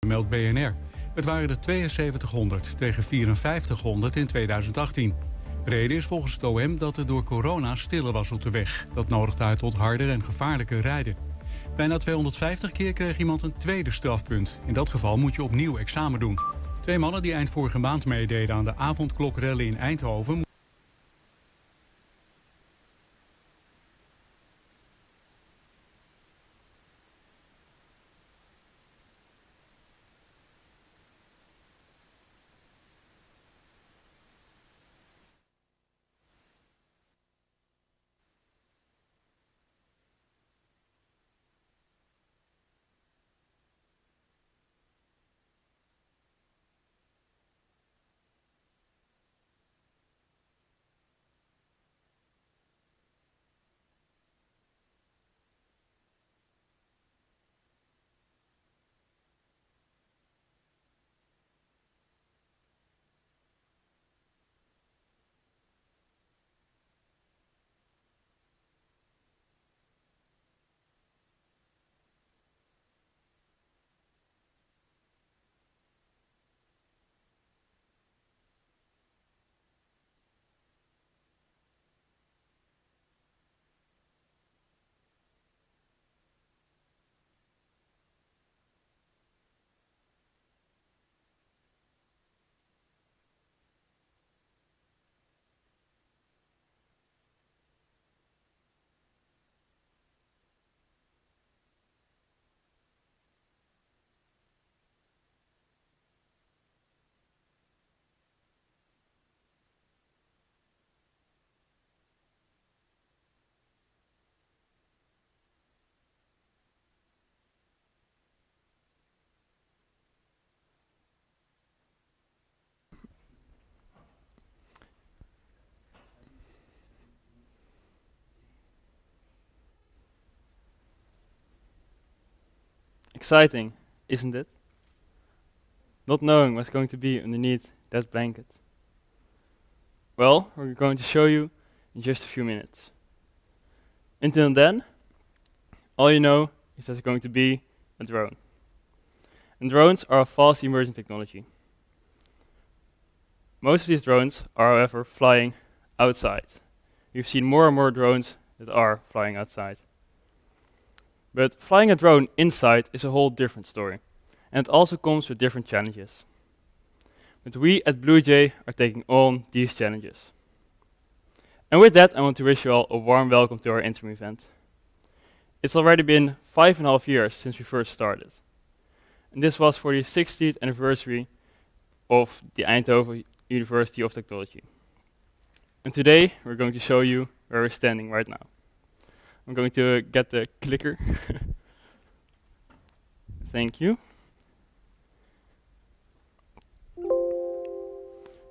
meldt BNR. Het waren er 7200 tegen 5400 in 2018. Reden is volgens het OM dat er door corona stiller was op de weg. Dat nodigt uit tot harder en gevaarlijker rijden. Bijna 250 keer kreeg iemand een tweede strafpunt. In dat geval moet je opnieuw examen doen. 2 mannen die eind vorige maand meededen aan de avondklokrellen in Eindhoven... Exciting, isn't it? Not knowing what's going to be underneath that blanket. Well, we're going to show you in just a few minutes. Until then, all you know is that it's going to be a drone. And drones are a fast emerging technology. Most of these drones are, however, flying outside. We've seen more and more drones that are flying outside. But flying a drone inside is a whole different story, and it also comes with different challenges. But we at Bluejay are taking on these challenges. And with that, I want to wish you all a warm welcome to our interim event. It's already been 5.5 years since we first started. And this was for the 60th anniversary of the Eindhoven University of Technology. And today, we're going to show you where we're standing right now. I'm going to get the clicker. Thank you.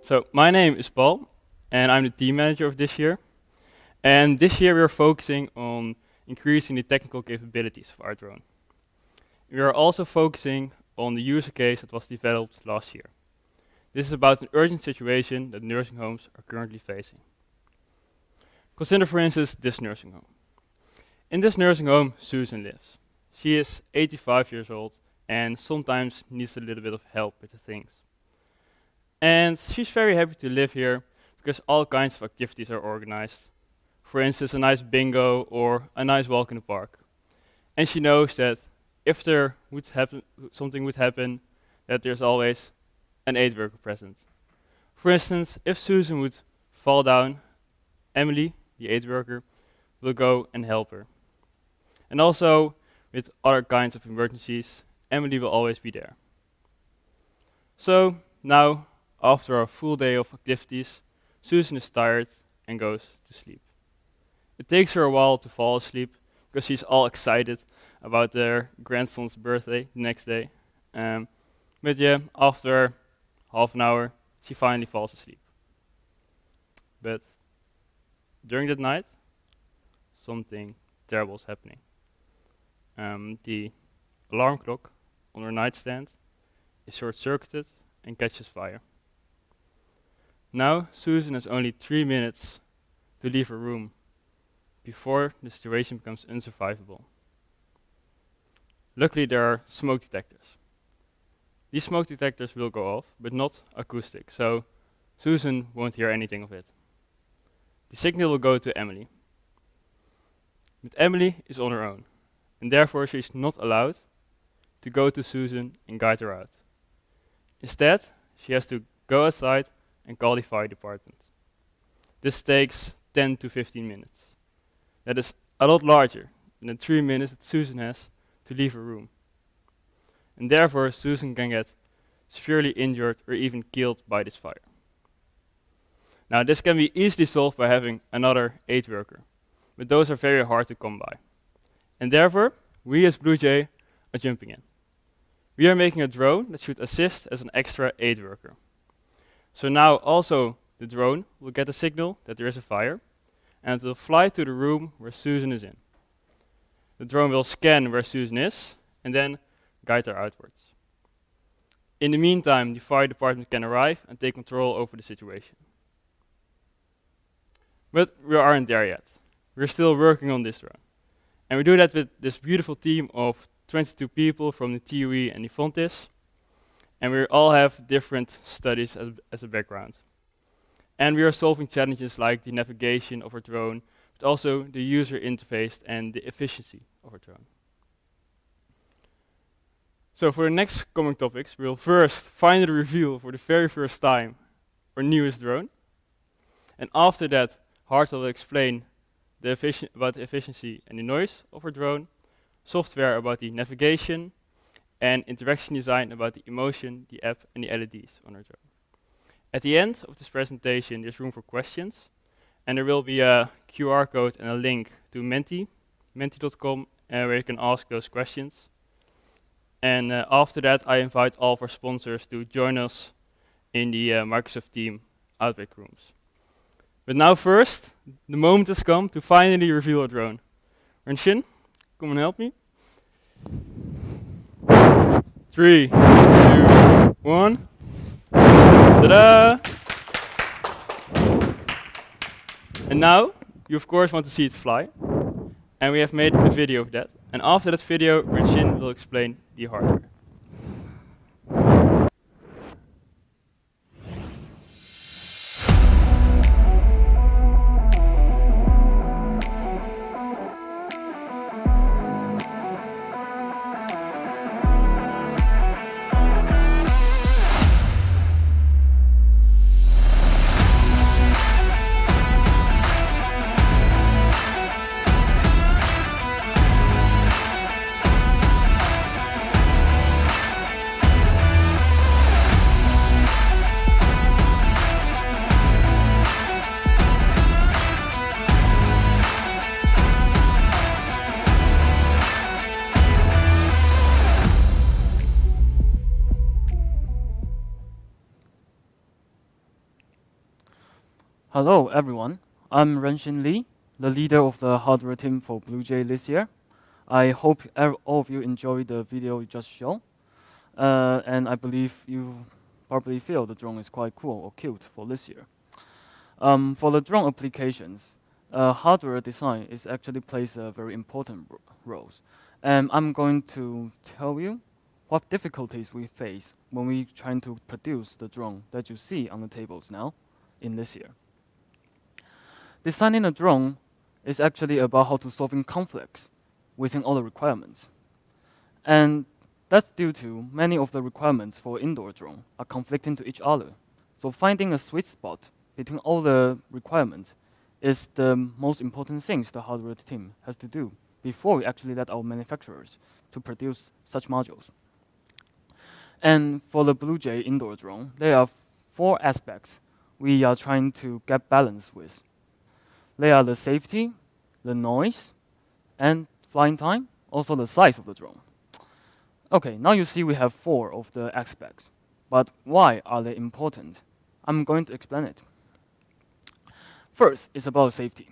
So my name is Paul, and I'm the team manager of this year. And this year we're focusing on increasing the technical capabilities of our drone. We are also focusing on the user case that was developed last year. This is about an urgent situation that nursing homes are currently facing. Consider, for instance, this nursing home. In this nursing home, Susan lives. She is 85 years old and sometimes needs a little bit of help with the things. And she's very happy to live here because all kinds of activities are organized. For instance, a nice bingo or a nice walk in the park. And she knows that if there would happen, something would happen, that there's always an aid worker present. For instance, if Susan would fall down, Emily, the aid worker, will go and help her. And also, with other kinds of emergencies, Emily will always be there. So, now, after a full day of activities, Susan is tired and goes to sleep. It takes her a while to fall asleep, because she's all excited about their grandson's birthday the next day. But yeah, after half an hour, she finally falls asleep. But during that night, something terrible is happening. The alarm clock on her nightstand is short-circuited and catches fire. Now Susan has only 3 minutes to leave her room before the situation becomes unsurvivable. Luckily there are smoke detectors. these smoke detectors will go off, but not acoustic, so Susan won't hear anything of it. The signal will go to Emily. But Emily is on her own, and therefore she's not allowed to go to Susan and guide her out. Instead, she has to go outside and call the fire department. This takes 10 to 15 minutes. That is a lot larger than the 3 minutes that Susan has to leave her room. And therefore, Susan can get severely injured or even killed by this fire. Now, this can be easily solved by having another aid worker, but those are very hard to come by. And therefore, we as Bluejay are jumping in. We are making a drone that should assist as an extra aid worker. So now also the drone will get a signal that there is a fire, and it will fly to the room where Susan is in. The drone will scan where Susan is, and then guide her outwards. In the meantime, the fire department can arrive and take control over the situation. But we aren't there yet. We're still working on this drone. And we do that with this beautiful team of 22 people from the TUE and the Fontis. And we all have different studies as a background. And we are solving challenges like the navigation of our drone, but also the user interface and the efficiency of our drone. So for the next coming topics, we'll first finally reveal for the very first time our newest drone. And after that, Hart will explain about the efficiency and the noise of our drone, software about the navigation, and interaction design about the emotion, the app, and the LEDs on our drone. At the end of this presentation, there's room for questions, and there will be a QR code and a link to Menti, menti.com, where you can ask those questions. And after that, I invite all of our sponsors to join us in the Microsoft Team Outbreak rooms. But now first, the moment has come to finally reveal our drone. Renshin, come and help me. 3, 2, 1. Ta-da! And now, you of course want to see it fly. And we have made a video of that. And after that video, Renshin will explain the hardware. Hello everyone, I'm Renshin Lee, the leader of the hardware team for Bluejay this year. I hope all of you enjoyed the video you just showed, and I believe you probably feel the drone is quite cool or cute for this year. For the drone applications, hardware design is actually plays a very important role, and I'm going to tell you what difficulties we face when we trying to produce the drone that you see on the tables now in this year. Designing a drone is actually about how to solving conflicts within all the requirements. And that's due to many of the requirements for indoor drone are conflicting to each other. So finding a sweet spot between all the requirements is the most important things the hardware team has to do before we actually let our manufacturers to produce such modules. And for the Bluejay indoor drone, there are 4 aspects we are trying to get balance with. They are the safety, the noise, and flying time, also the size of the drone. Okay, now you see we have 4 of the aspects, but why are they important? I'm going to explain it. First is about safety.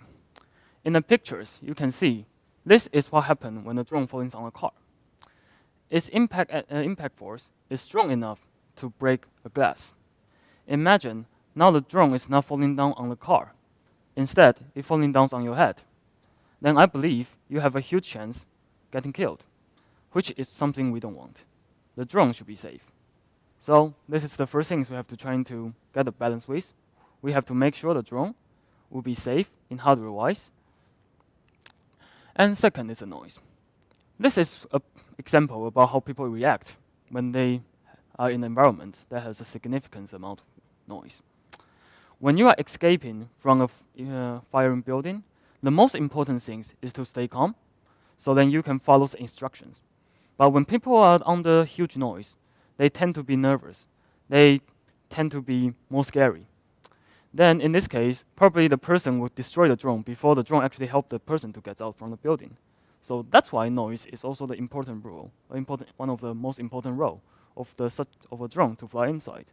In the pictures, you can see this is what happened when the drone falls on a car. Its impact force is strong enough to break a glass. Imagine now the drone is not falling down on the car. Instead, it's falling down on your head. Then I believe you have a huge chance getting killed, which is something we don't want. The drone should be safe. So this is the first things we have to try to get a balance with. We have to make sure the drone will be safe in hardware-wise. And second is the noise. This is an example about how people react when they are in an environment that has a significant amount of noise. When you are escaping from a firing building, the most important thing is to stay calm, so then you can follow the instructions. But when people are under huge noise, they tend to be nervous. They tend to be more scary. Then in this case, probably the person would destroy the drone before the drone actually helped the person to get out from the building. So that's why noise is also the important rule, one of the most important role of a drone to fly inside.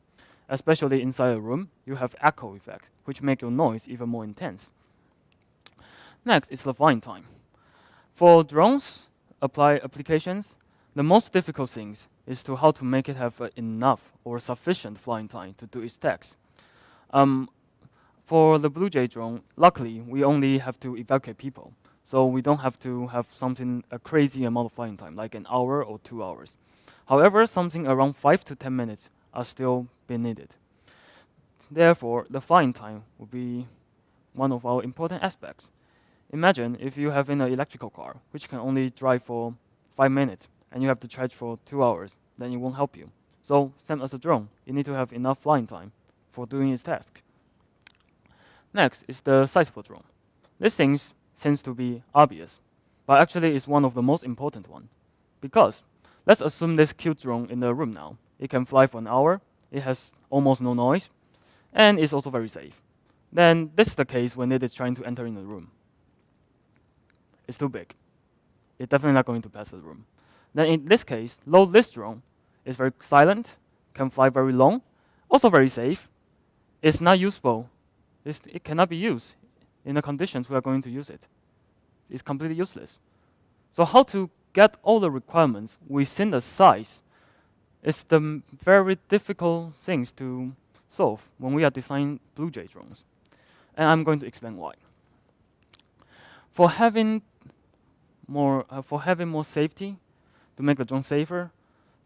Especially inside a room, you have echo effect, which make your noise even more intense. Next is the flying time. For drones applications, the most difficult things is how to make it have enough or sufficient flying time to do its tasks. For the Bluejay drone, luckily we only have to evacuate people, so we don't have to have a crazy amount of flying time, like an hour or 2 hours. However, something around 5 to 10 minutes are still being needed. Therefore, the flying time will be one of our important aspects. Imagine if you have an electrical car, which can only drive for 5 minutes, and you have to charge for 2 hours, then it won't help you. So, same as a drone, you need to have enough flying time for doing its task. Next is the size of the drone. This thing seems to be obvious, but actually is one of the most important one. Because, let's assume this cute drone in the room now. It can fly for an hour, it has almost no noise, and it's also very safe. Then this is the case when it is trying to enter in the room. It's too big. It's definitely not going to pass the room. Then in this case, this drone is very silent, can fly very long, also very safe. It's not usable. It cannot be used in the conditions we are going to use it. It's completely useless. So how to get all the requirements within the size is the very difficult things to solve when we are designing Bluejay drones. And I'm going to explain why. For having more safety, to make the drone safer,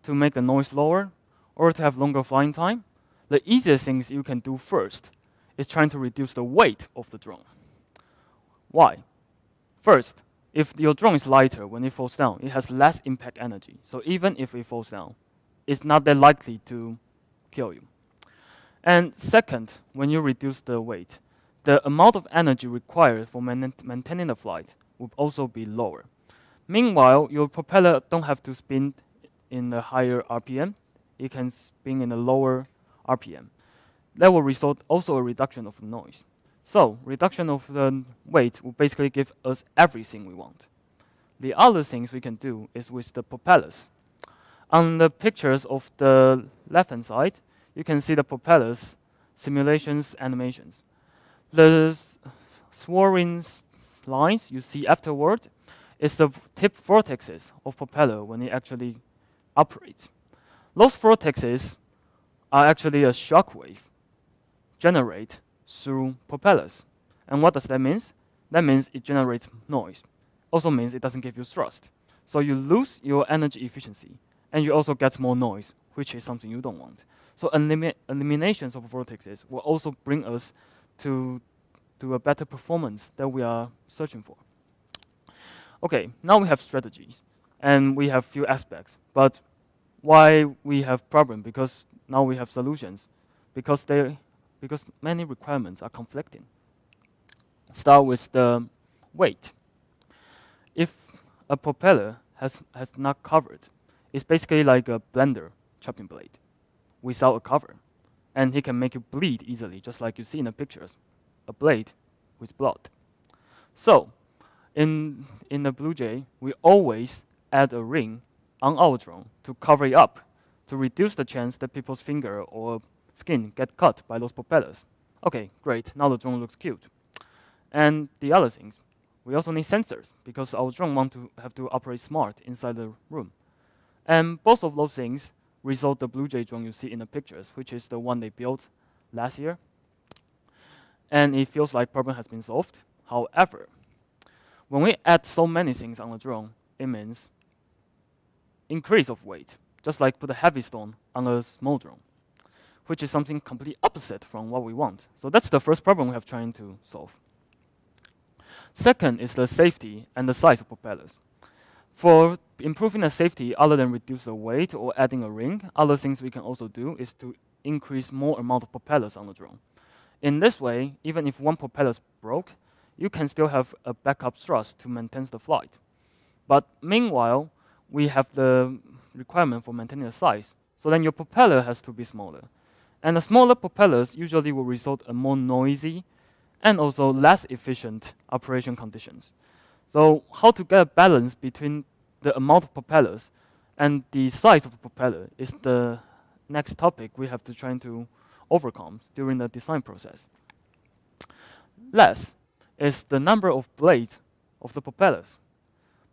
to make the noise lower, or to have longer flying time, the easiest things you can do first is trying to reduce the weight of the drone. Why? First, if your drone is lighter when it falls down, it has less impact energy. So even if it falls down, it's not that likely to kill you. And second, when you reduce the weight, the amount of energy required for maintaining the flight will also be lower. Meanwhile, your propeller don't have to spin in a higher RPM. It can spin in a lower RPM. That will result also a reduction of the noise. So, reduction of the weight will basically give us everything we want. The other things we can do is with the propellers. On the pictures of the left-hand side, you can see the propellers, simulations, animations. The swirling lines you see afterward is the tip vortexes of propeller when it actually operates. Those vortexes are actually a shock wave generated through propellers. And what does that mean? That means it generates noise. Also means it doesn't give you thrust. So you lose your energy efficiency, and you also get more noise, which is something you don't want. So eliminations of vortexes will also bring us to a better performance that we are searching for. Okay, now we have strategies, and we have few aspects. But why we have problem? Because now we have solutions. Because many requirements are conflicting. Start with the weight. If a propeller has not covered, it's basically like a blender chopping blade without a cover. And it can make you bleed easily, just like you see in the pictures, a blade with blood. So, in the Bluejay, we always add a ring on our drone to cover it up, to reduce the chance that people's finger or skin get cut by those propellers. Okay, great, now the drone looks cute. And the other things, we also need sensors, because our drone have to operate smart inside the room. And both of those things result the Bluejay drone you see in the pictures, which is the one they built last year. And it feels like problem has been solved. However, when we add so many things on the drone, it means increase of weight. Just like put a heavy stone on a small drone, which is something completely opposite from what we want. So that's the first problem we have trying to solve. Second is the safety and the size of propellers. For improving the safety, other than reduce the weight or adding a ring, other things we can also do is to increase more amount of propellers on the drone. In this way, even if one propeller is broke, you can still have a backup thrust to maintain the flight. But meanwhile, we have the requirement for maintaining the size, so then your propeller has to be smaller. And the smaller propellers usually will result in more noisy and also less efficient operation conditions. So how to get a balance between the amount of propellers and the size of the propeller is the next topic we have to try to overcome during the design process. Last is the number of blades of the propellers.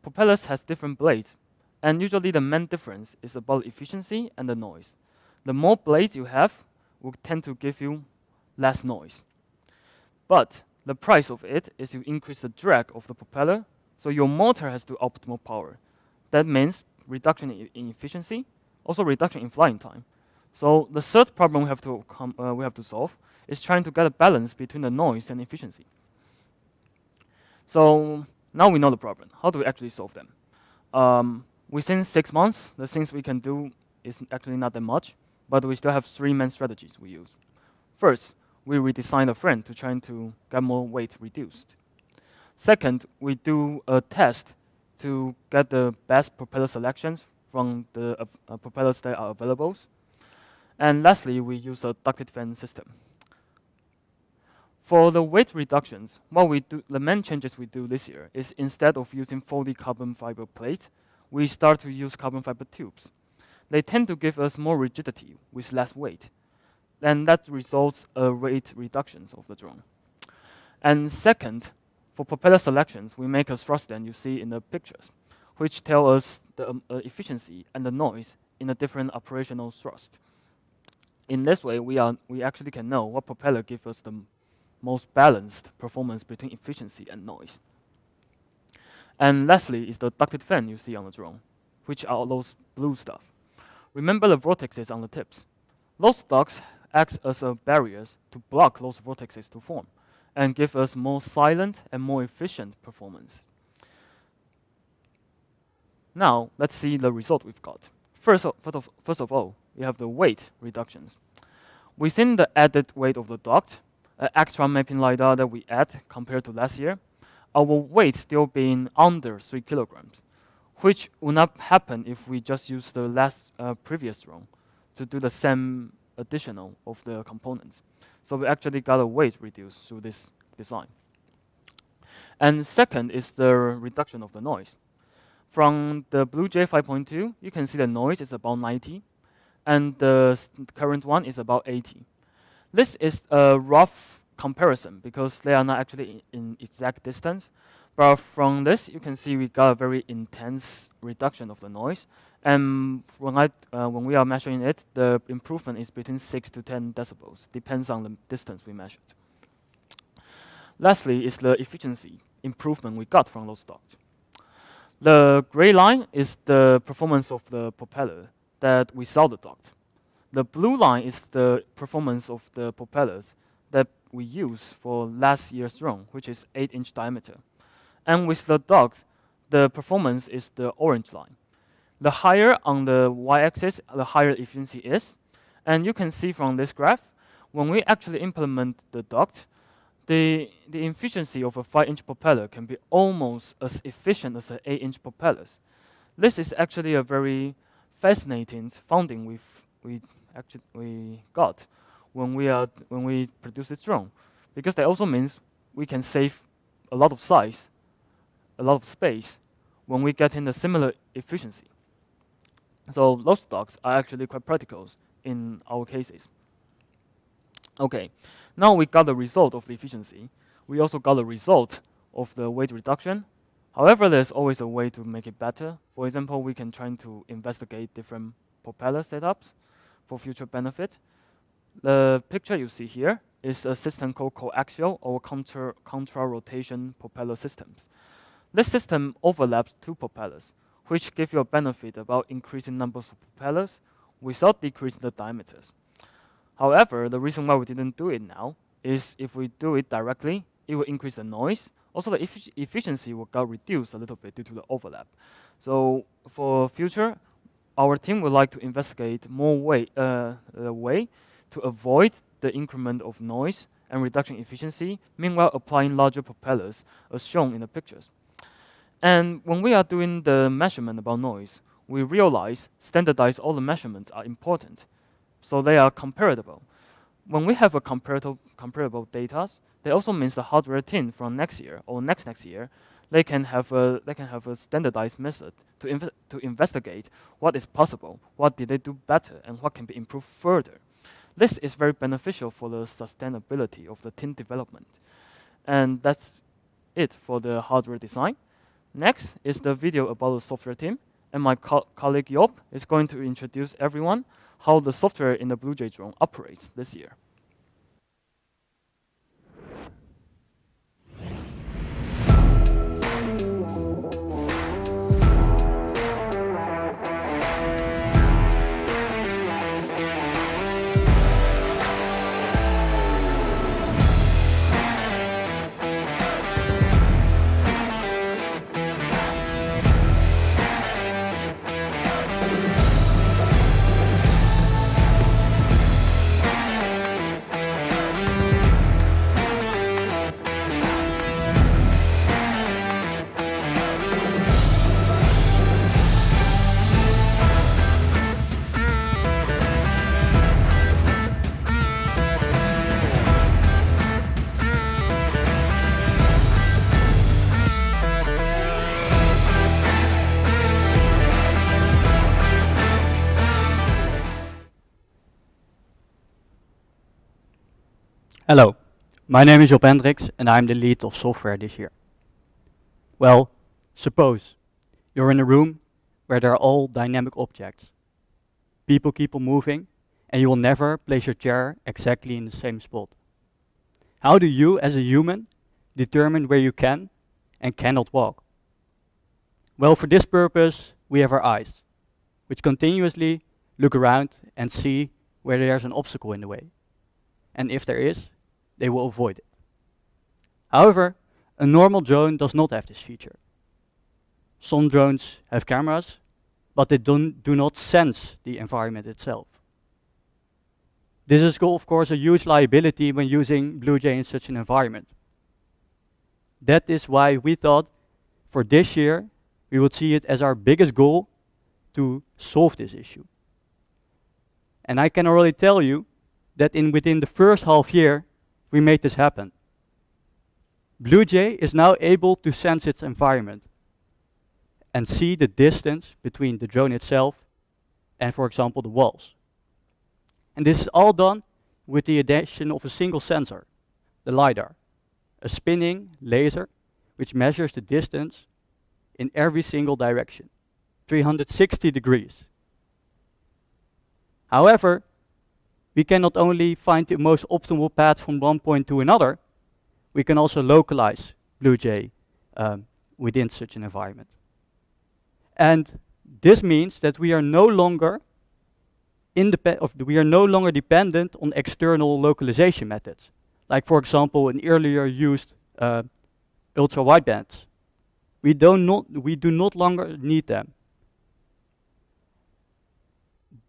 Propellers has different blades, and usually the main difference is about efficiency and the noise. The more blades you have will tend to give you less noise. But the price of it is you increase the drag of the propeller, so your motor has to optimal power. That means reduction in efficiency, also reduction in flying time. So the third problem we have to solve is trying to get a balance between the noise and efficiency. So now we know the problem. How do we actually solve them? Within 6 months, the things we can do is actually not that much, but we still have 3 main strategies we use. First, we redesign the frame to try to get more weight reduced. Second, we do a test to get the best propeller selections from the propellers that are available. And lastly, we use a ducted fan system. For the weight reductions, what we do, the main changes we do this year is instead of using fully carbon fiber plate, we start to use carbon fiber tubes. They tend to give us more rigidity with less weight, and that results in weight reductions of the drone. And second, for propeller selections, we make a thrust stand you see in the pictures, which tell us the efficiency and the noise in a different operational thrust. In this way, we actually can know what propeller gives us the most balanced performance between efficiency and noise. And lastly is the ducted fan you see on the drone, which are those blue stuff. Remember the vortexes on the tips. Those ducts act as a barriers to block those vortexes to form and give us more silent and more efficient performance. Now, let's see the result we've got. First of all, we have the weight reductions. Within the added weight of the duct, extra mapping LiDAR that we add compared to last year, our weight still being under 3 kilograms, which would not happen if we just use the previous drone to do the same additional of the components. So we actually got a weight reduced through this design. And second is the reduction of the noise. From the Bluejay 5.2, you can see the noise is about 90, and the current one is about 80. This is a rough comparison because they are not actually in exact distance. But from this, you can see we got a very intense reduction of the noise. And when we are measuring it, the improvement is between 6 to 10 decibels, depends on the distance we measured. Lastly is the efficiency improvement we got from those ducts. The gray line is the performance of the propeller that we saw the duct. The blue line is the performance of the propellers that we use for last year's drone, which is 8-inch diameter. And with the duct, the performance is the orange line. The higher on the y-axis, the higher efficiency is. And you can see from this graph, when we actually implement the duct, the efficiency of a 5-inch propeller can be almost as efficient as an 8-inch propellers. This is actually a very fascinating finding we got when we produce this drone, because that also means we can save a lot of size, a lot of space when we get in a similar efficiency. So those ducts are actually quite practical in our cases. Okay, now we got the result of the efficiency. We also got the result of the weight reduction. However, there's always a way to make it better. For example, we can try to investigate different propeller setups for future benefit. The picture you see here is a system called coaxial or contra-rotation propeller systems. This system overlaps 2 propellers, which give you a benefit about increasing numbers of propellers without decreasing the diameters. However, the reason why we didn't do it now is if we do it directly, it will increase the noise. Also, the efficiency will get reduced a little bit due to the overlap. So for future, our team would like to investigate more way to avoid the increment of noise and reduction efficiency, meanwhile applying larger propellers as shown in the pictures. And when we are doing the measurement about noise, we realize standardize all the measurements are important, so they are comparable. When we have a comparable data, that also means the hardware team from next year or next year, they can have a standardized method to investigate what is possible, what did they do better, and what can be improved further. This is very beneficial for the sustainability of the team development. And that's it for the hardware design. Next is the video about the software team, and my colleague Job is going to introduce everyone how the software in the Bluejay drone operates this year. Hello, my name is Job Hendricks and I'm the lead of software this year. Well, suppose you're in a room where there are all dynamic objects. People keep on moving and you will never place your chair exactly in the same spot. How do you, as a human, determine where you can and cannot walk? Well, for this purpose, we have our eyes, which continuously look around and see where there's an obstacle in the way. And if there is, they will avoid it. However, a normal drone does not have this feature. Some drones have cameras, but they do not sense the environment itself. This is, of course, a huge liability when using Bluejay in such an environment. That is why we thought for this year, we would see it as our biggest goal to solve this issue. And I can already tell you that within the first half year, we made this happen. Bluejay is now able to sense its environment and see the distance between the drone itself and, for example, the walls. And this is all done with the addition of a single sensor, the LiDAR, a spinning laser which measures the distance in every single direction, 360 degrees. However, we can not only find the most optimal path from one point to another, we can also localize Bluejay within such an environment. And this means that we are no longer dependent on external localization methods, like for example an earlier used ultra widebands. We do not longer need them.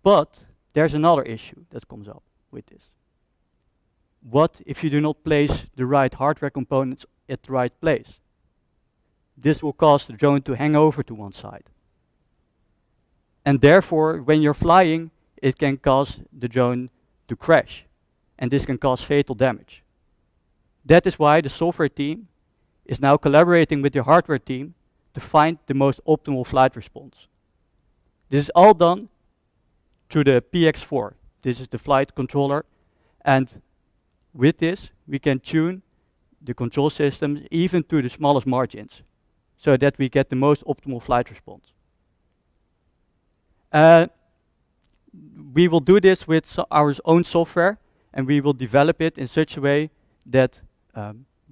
But there's another issue that comes up with this. What if you do not place the right hardware components at the right place? This will cause the drone to hang over to one side. And therefore, when you're flying, it can cause the drone to crash. And this can cause fatal damage. That is why the software team is now collaborating with the hardware team to find the most optimal flight response. This is all done through the PX4. This is the flight controller, and with this we can tune the control systems even to the smallest margins so that we get the most optimal flight response. We will do this with our own software, and we will develop it in such a way that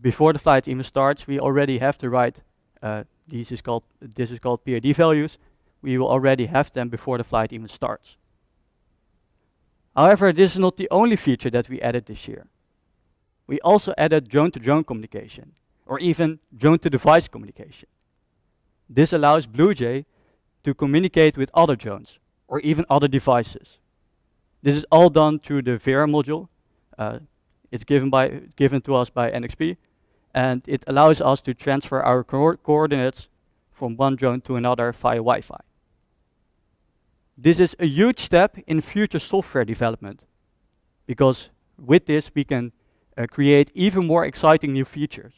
before the flight even starts, we already have the right, this is called PID values. We will already have them before the flight even starts. However, this is not the only feature that we added this year. We also added drone-to-drone communication, or even drone-to-device communication. This allows Bluejay to communicate with other drones, or even other devices. This is all done through the Vera module. It's given to us by NXP, and it allows us to transfer our coordinates from one drone to another via Wi-Fi. This is a huge step in future software development, because with this we can create even more exciting new features.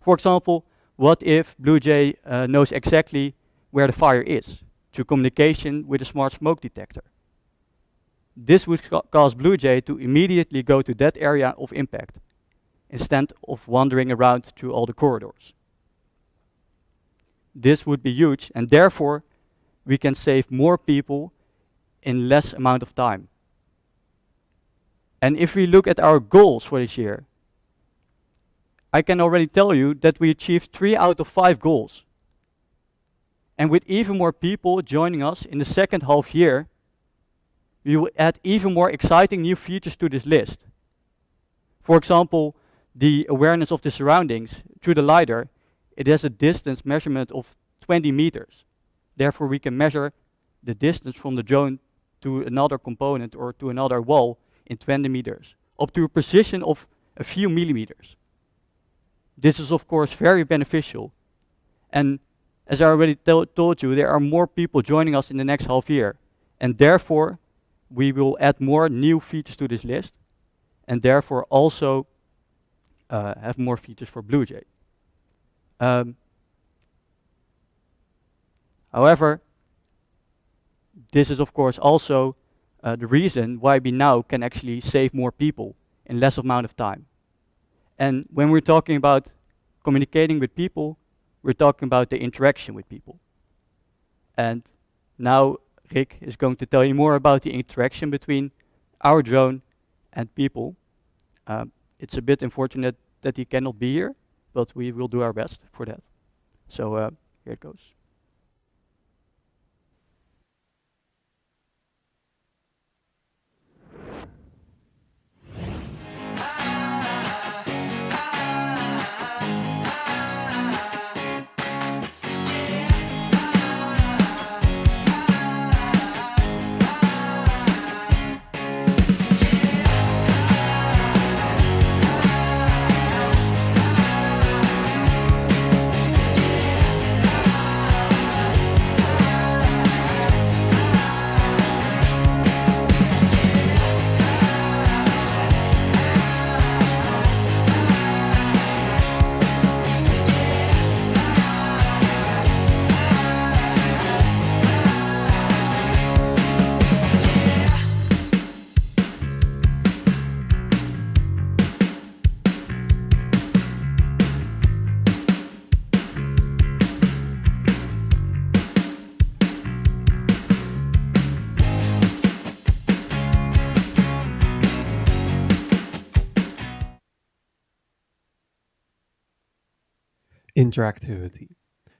For example, what if Bluejay knows exactly where the fire is through communication with a smart smoke detector? This would cause Bluejay to immediately go to that area of impact instead of wandering around through all the corridors. This would be huge, and therefore we can save more people in less amount of time. And if we look at our goals for this year, I can already tell you that we achieved 3 out of 5 goals. And with even more people joining us in the second half year, we will add even more exciting new features to this list. For example, the awareness of the surroundings through the LiDAR. It has a distance measurement of 20 meters. Therefore, we can measure the distance from the drone to another component or to another wall in 20 meters, up to a precision of a few millimeters. This is, of course, very beneficial. And as I already told you, there are more people joining us in the next half year. And therefore, we will add more new features to this list, and therefore also have more features for Bluejay. However, this is of course also the reason why we now can actually save more people in less amount of time. And when we're talking about communicating with people, we're talking about the interaction with people. And now Rick is going to tell you more about the interaction between our drone and people. It's a bit unfortunate that he cannot be here, but we will do our best for that. So here it goes. Interactivity.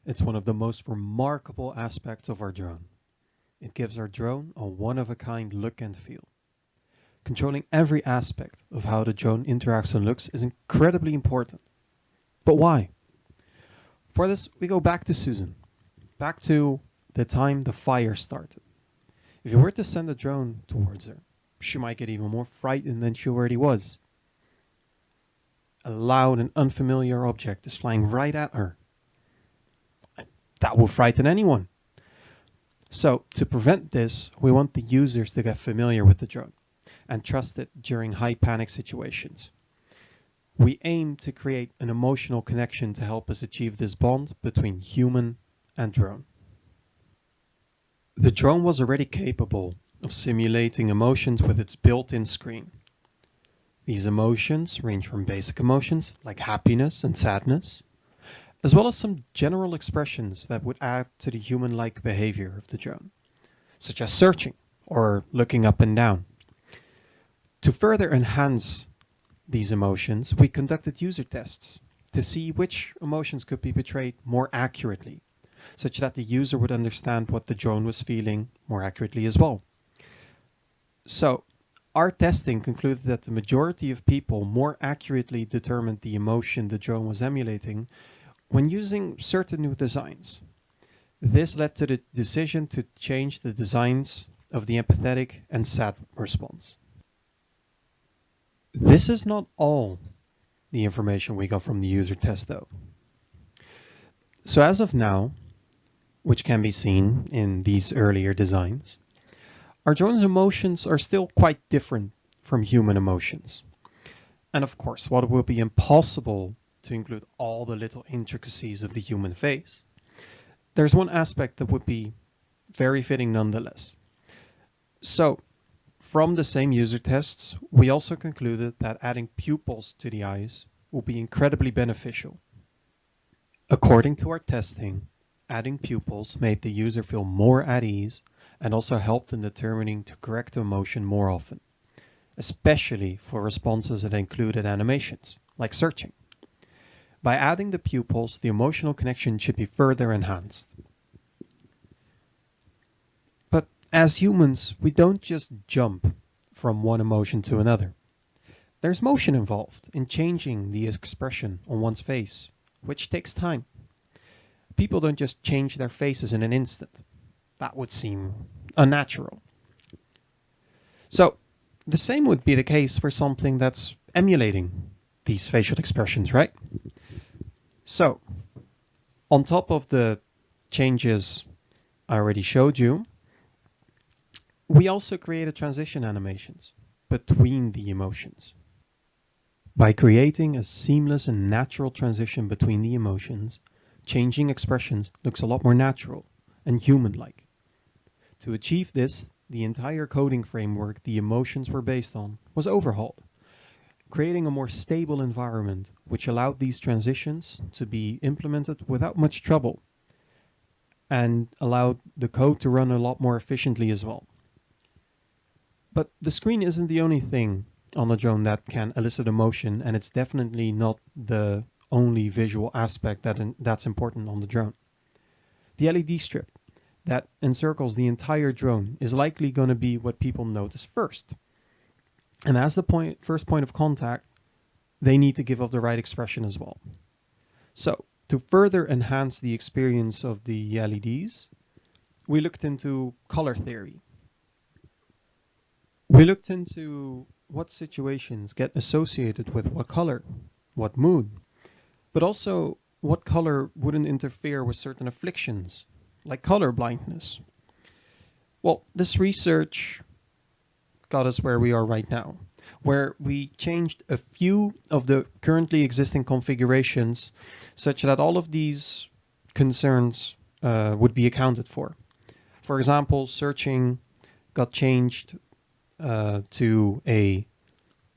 It's one of the most remarkable aspects of our drone. It gives our drone a one-of-a-kind look and feel. Controlling every aspect of how the drone interacts and looks is incredibly important. But why? For this, we go back to Susan, back to the time the fire started. If you were to send a drone towards her, she might get even more frightened than she already was. A loud and unfamiliar object is flying right at her. That will frighten anyone. So, to prevent this, we want the users to get familiar with the drone and trust it during high panic situations. We aim to create an emotional connection to help us achieve this bond between human and drone. The drone was already capable of simulating emotions with its built-in screen. These emotions range from basic emotions like happiness and sadness, as well as some general expressions that would add to the human-like behavior of the drone, such as searching or looking up and down. To further enhance these emotions, we conducted user tests to see which emotions could be portrayed more accurately, such that the user would understand what the drone was feeling more accurately as well. So, Our testing concluded that the majority of people more accurately determined the emotion the drone was emulating when using certain new designs. This led to the decision to change the designs of the empathetic and sad response. This is not all the information we got from the user test though. So as of now, which can be seen in these earlier designs, our drone's emotions are still quite different from human emotions. And of course, while it will be impossible to include all the little intricacies of the human face, there's one aspect that would be very fitting nonetheless. So, from the same user tests, we also concluded that adding pupils to the eyes will be incredibly beneficial. According to our testing, adding pupils made the user feel more at ease and also helped in determining to correct emotion more often, especially for responses that included animations, like searching. By adding the pupils, the emotional connection should be further enhanced. But as humans, we don't just jump from one emotion to another. There's motion involved in changing the expression on one's face, which takes time. People don't just change their faces in an instant. That would seem unnatural. So, the same would be the case for something that's emulating these facial expressions, right? So, on top of the changes I already showed you, we also created transition animations between the emotions. By creating a seamless and natural transition between the emotions, changing expressions looks a lot more natural and human-like. To achieve this, the entire coding framework the emotions were based on was overhauled, creating a more stable environment which allowed these transitions to be implemented without much trouble and allowed the code to run a lot more efficiently as well. But the screen isn't the only thing on a drone that can elicit emotion, and it's definitely not the only visual aspect that's important on the drone. The LED strip that encircles the entire drone is likely going to be what people notice first. And as the first point of contact, they need to give off the right expression as well. So, to further enhance the experience of the LEDs, we looked into color theory. We looked into what situations get associated with what color, what mood, but also what color wouldn't interfere with certain afflictions, like color blindness. Well, this research got us where we are right now, where we changed a few of the currently existing configurations such that all of these concerns would be accounted for. For example, searching got changed to a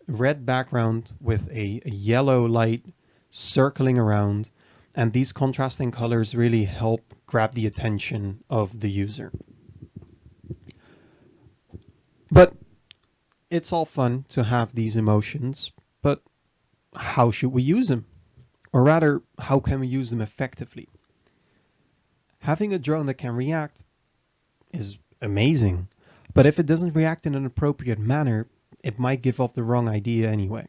red background with a yellow light circling around, and these contrasting colors really help grab the attention of the user. But it's all fun to have these emotions, but how should we use them? Or rather, how can we use them effectively? Having a drone that can react is amazing, but if it doesn't react in an appropriate manner, it might give off the wrong idea anyway.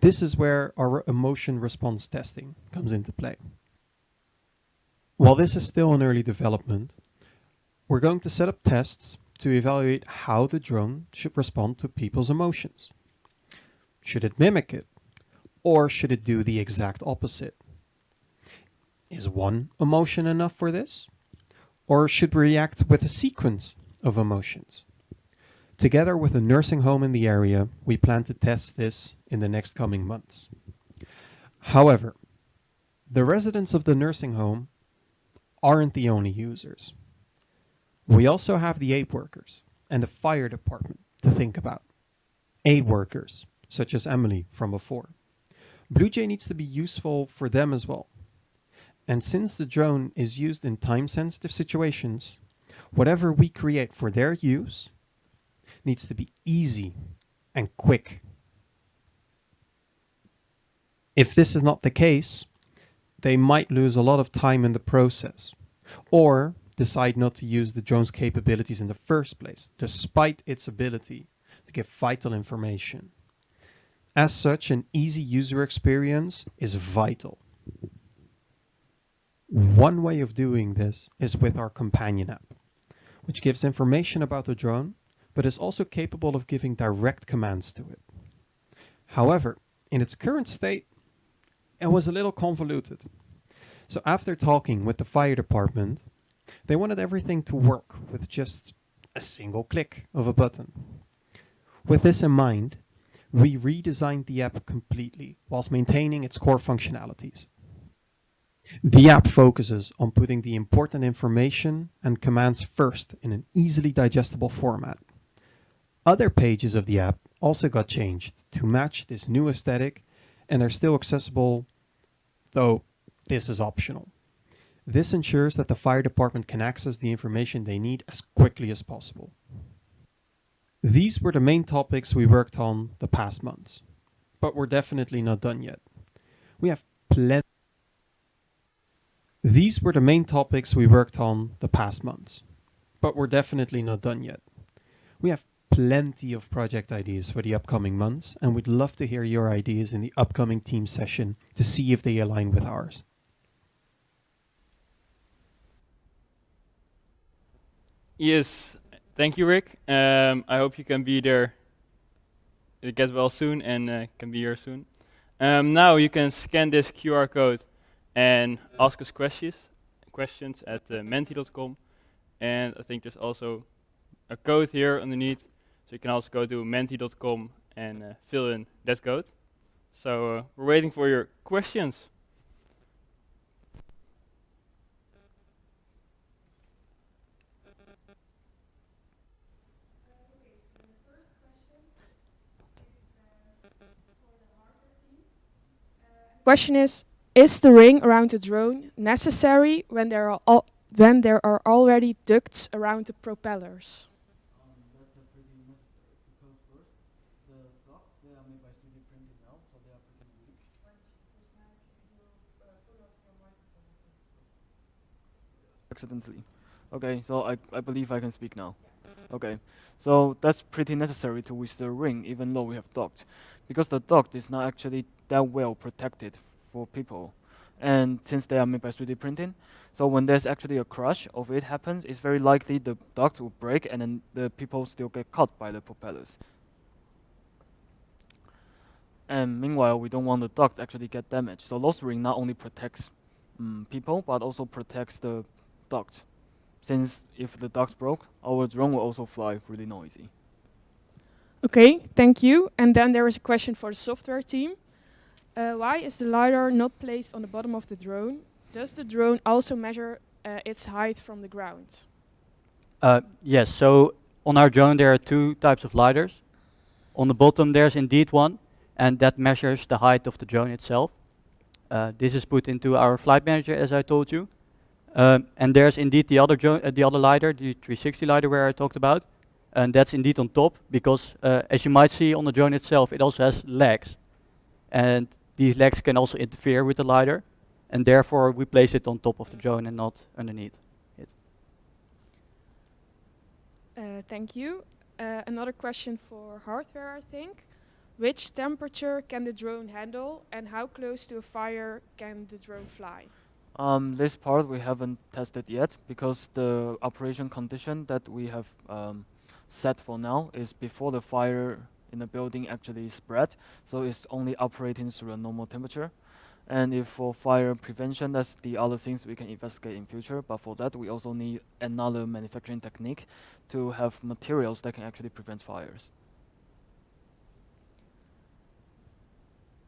This is where our emotion response testing comes into play. While this is still in early development, we're going to set up tests to evaluate how the drone should respond to people's emotions. Should it mimic it? Or should it do the exact opposite? Is one emotion enough for this? Or should we react with a sequence of emotions? Together with a nursing home in the area, we plan to test this in the next coming months. However, the residents of the nursing home aren't the only users. We also have the aid workers and the fire department to think about. Aid workers, such as Emily from before. Bluejay needs to be useful for them as well. And since the drone is used in time-sensitive situations, whatever we create for their use needs to be easy and quick. If this is not the case, they might lose a lot of time in the process, or decide not to use the drone's capabilities in the first place, despite its ability to give vital information. As such, an easy user experience is vital. One way of doing this is with our companion app, which gives information about the drone, but is also capable of giving direct commands to it. However, in its current state, it was a little convoluted. So after talking with the fire department, they wanted everything to work with just a single click of a button. With this in mind, we redesigned the app completely whilst maintaining its core functionalities. The app focuses on putting the important information and commands first in an easily digestible format. Other pages of the app also got changed to match this new aesthetic, and are still accessible, though this is optional. This ensures that the fire department can access the information they need as quickly as possible. These were the main topics we worked on the past months, but we're definitely not done yet. We have plenty. These were the main topics we worked on the past months, but we're definitely not done yet. We have plenty of project ideas for the upcoming months, and we'd love to hear your ideas in the upcoming team session to see if they align with ours. Yes, thank you, Rick. I hope you can be there, get well soon, and can be here soon. Now you can scan this QR code and ask us questions at menti.com. And I think there's also a code here underneath, so you can also go to menti.com and fill in that code. So we're waiting for your questions. Question is the ring around the drone necessary when there are already ducts around the propellers? That's a pretty necessary because first, the blocks they are made by 3D printing now, so they are pretty weak. Accidentally. Okay, so I believe I can speak now. Okay, so that's pretty necessary to use the ring, even though we have duct, because the duct is not actually that well protected for people, and since they are made by 3D printing, so when there's actually a crash of it happens, it's very likely the duct will break, and then the people still get caught by the propellers. And meanwhile, we don't want the duct actually get damaged. So loss ring not only protects people, but also protects the duct. Since if the ducts broke, our drone will also fly really noisy. Okay, thank you. And then there is a question for the software team. Why is the LiDAR not placed on the bottom of the drone? Does the drone also measure its height from the ground? Yes, so on our drone there are two types of LiDARs. On the bottom there's indeed one, and that measures the height of the drone itself. This is put into our flight manager, as I told you. And there's indeed the other LiDAR, the 360 LiDAR where I talked about. And that's indeed on top, because as you might see on the drone itself, it also has legs. And these legs can also interfere with the LiDAR. And therefore we place it on top of the drone and not underneath it. Thank you. Another question for hardware, I think. Which temperature can the drone handle, and how close to a fire can the drone fly? This part we haven't tested yet, because the operation condition that we have set for now is before the fire in the building actually spread, so it's only operating through a normal temperature. And if for fire prevention, that's the other things we can investigate in future, but for that we also need another manufacturing technique to have materials that can actually prevent fires.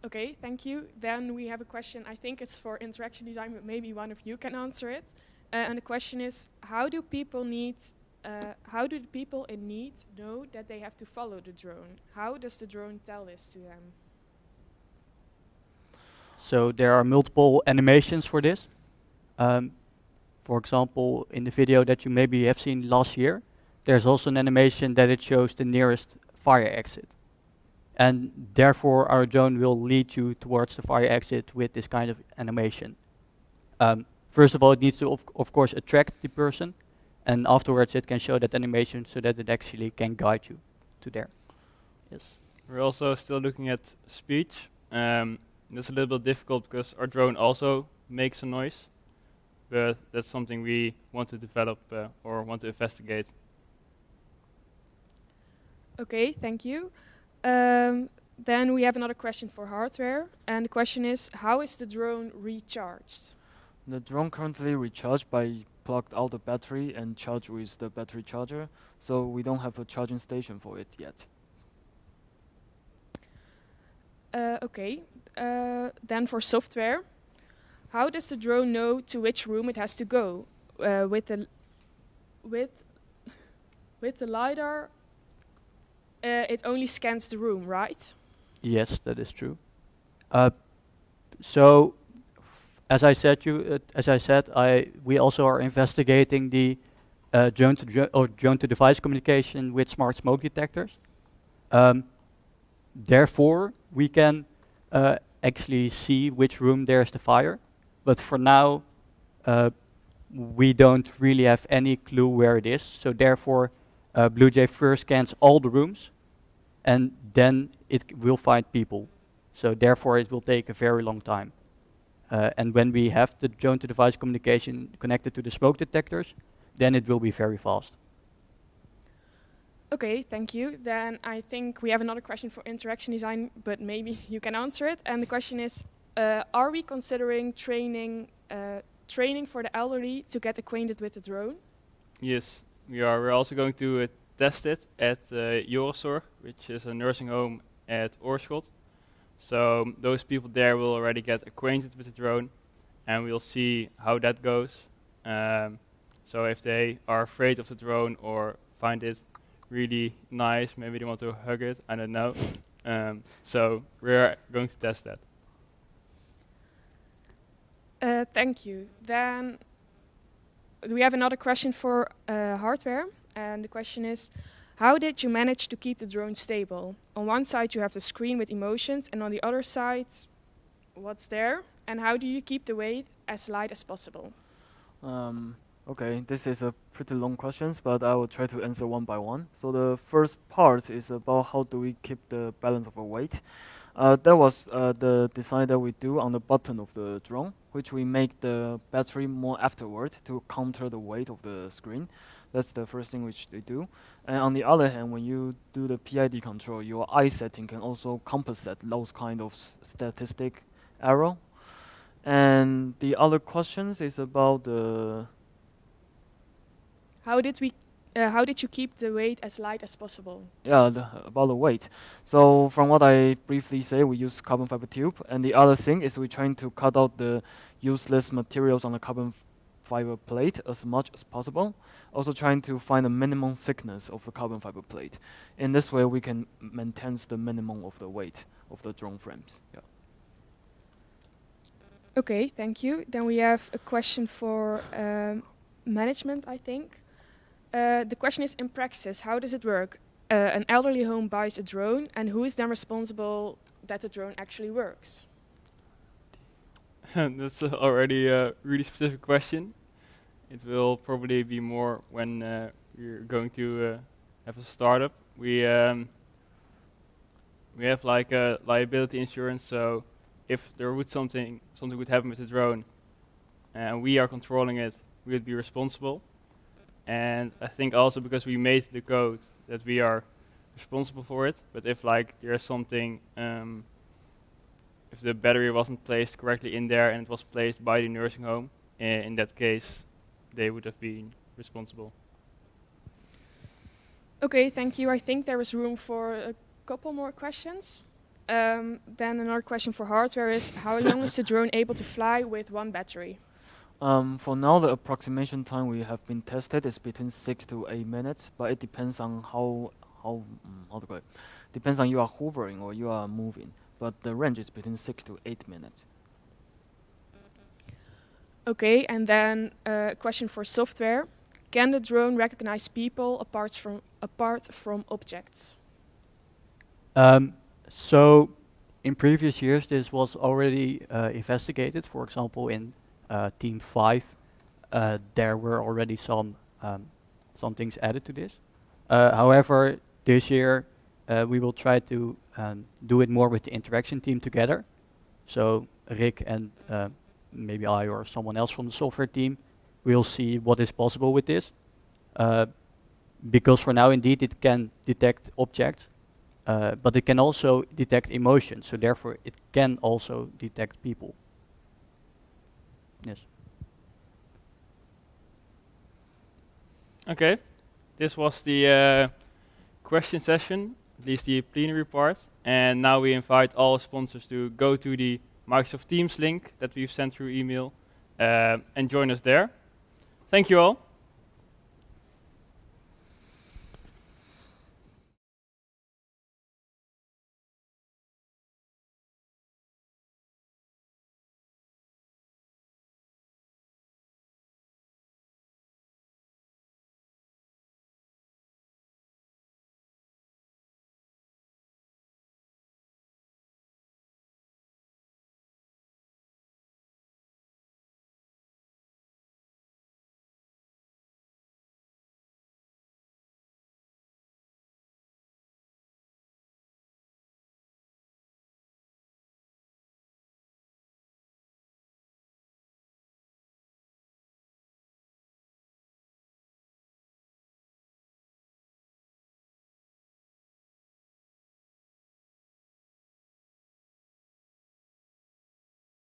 Okay, thank you. Then we have a question, I think it's for interaction design, but maybe one of you can answer it. And the question is, how do the people in need know that they have to follow the drone? How does the drone tell this to them? So there are multiple animations for this. For example, in the video that you maybe have seen last year, there's also an animation that it shows the nearest fire exit. And therefore our drone will lead you towards the fire exit with this kind of animation. First of all, it needs to of course attract the person, and afterwards it can show that animation so that it actually can guide you to there. Yes. We're also still looking at speech. That's a little bit difficult because our drone also makes a noise, but that's something we want to develop or want to investigate. Okay, thank you. Then we have another question for hardware, and the question is, how is the drone recharged? The drone currently recharged by plugged out the battery and charged with the battery charger, so we don't have a charging station for it yet. Okay, then for software, how does the drone know to which room it has to go? With the lidar, it only scans the room, right? Yes, that is true. So, as I said, we also are investigating the drone to device communication with smart smoke detectors. Therefore, we can actually see which room there's the fire. But for now, we don't really have any clue where it is. So therefore, Bluejay first scans all the rooms, and then it will find people. So therefore, it will take a very long time. And when we have the drone to device communication connected to the smoke detectors, then it will be very fast. Okay, thank you. Then I think we have another question for interaction design, but maybe you can answer it. And the question is, are we considering training for the elderly to get acquainted with the drone? Yes, we are. We're also going to test it at Jorisor, which is a nursing home at Oorschot. So those people there will already get acquainted with the drone, and we'll see how that goes. So if they are afraid of the drone or find it really nice, maybe they want to hug it, I don't know. So we're going to test that. Thank you. Then we have another question for hardware, and the question is, how did you manage to keep the drone stable? On one side you have the screen with emotions, and on the other side, what's there? And how do you keep the weight as light as possible? Okay, this is a pretty long question, but I will try to answer one by one. So the first part is about how do we keep the balance of our weight. That was the design that we do on the button of the drone, which we make the battery more afterward to counter the weight of the screen. That's the first thing which they do. And on the other hand, when you do the PID control, your eye setting can also compensate those kind of statistic error. And the other questions is about the How did you keep the weight as light as possible? about the weight. So from what I briefly say, we use carbon fiber tube, and the other thing is we're trying to cut out the useless materials on the carbon fiber plate as much as possible. Also trying to find the minimum thickness of the carbon fiber plate. In this way, we can maintain the minimum of the weight of the drone frames. Yeah. Okay, thank you. Then we have a question for management, I think. The question is, in practice, how does it work? An elderly home buys a drone, and who is then responsible that the drone actually works? That's already a really specific question. It will probably be more when we're going to have a startup. We have like a liability insurance, so if there would something would happen with the drone, and we are controlling it, we would be responsible. And I think also because we made the code that we are responsible for it. But if like there's something, if the battery wasn't placed correctly in there and it was placed by the nursing home, in that case, they would have been responsible. Okay, thank you. I think there is room for a couple more questions. Then another question for hardware is, how long is the drone able to fly with one battery? For now, the approximation time we have been tested is between 6 to 8 minutes, but it depends on how to go. Depends on you are hovering or you are moving, but the range is between 6 to 8 minutes. Okay, and then a question for software. Can the drone recognize people apart from objects? So in previous years, this was already investigated. For example, in Team 5, there were already some things added to this. However, this year we will try to do it more with the interaction team together. So Rick and maybe I or someone else from the software team will see what is possible with this. Because for now, indeed, it can detect objects, but it can also detect emotions. So therefore, it can also detect people. Yes. Okay, this was the question session, at least the plenary part. And now we invite all sponsors to go to the Microsoft Teams link that we've sent through email and join us there. Thank you all.